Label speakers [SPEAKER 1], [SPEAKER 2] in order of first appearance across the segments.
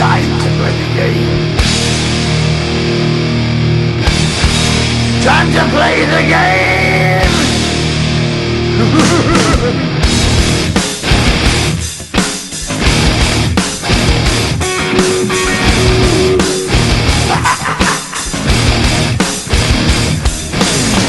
[SPEAKER 1] Time to play the game. Time to play the game.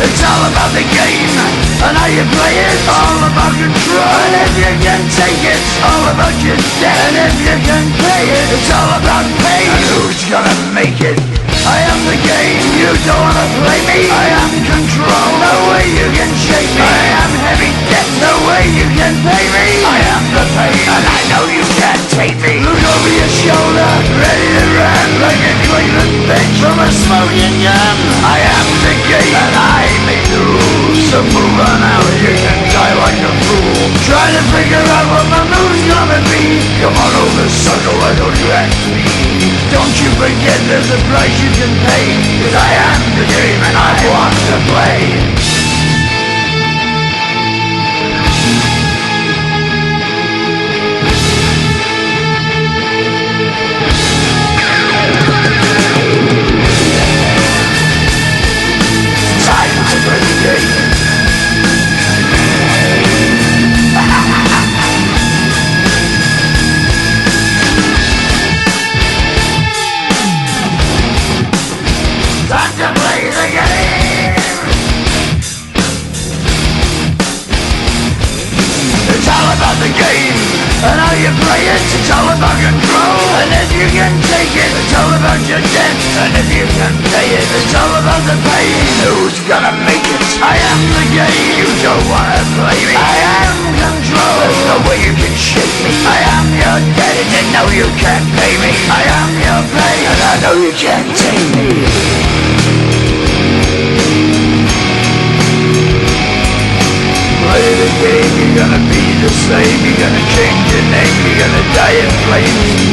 [SPEAKER 1] It's all about the game and how you play it. All about control, and if you can take it, all about your debt. And if you can play it, it's all about pain. And who's gonna make it? I am the game, you don't wanna play me. I am control, no way you can shake me. I am heavy debt, no way you can pay me. I am the pain, and I know you can't take me. Look over your shoulder, ready to run like a Cleveland bitch from a smoking gun. I am the game, and I make the rules. So move on out, you can die like a fool. Trying to figure out what my move's gonna be. Come on over, sucker, why don't you ask me? Don't you forget there's a price you can pay. 'Cause I am the game and I want to play. The game and how you play it, it's all about control. And if you can take it, it's all about your debt. And if you can pay it, it's all about the pain. Who's gonna make it? I am the game, you don't wanna play me. I am control, there's no way you can shake me. I am your debt and you know you can't pay me. I am your pain and I know you can't take me. Play the game, you're gonna be the same. You're gonna change your name, you're gonna die in flames.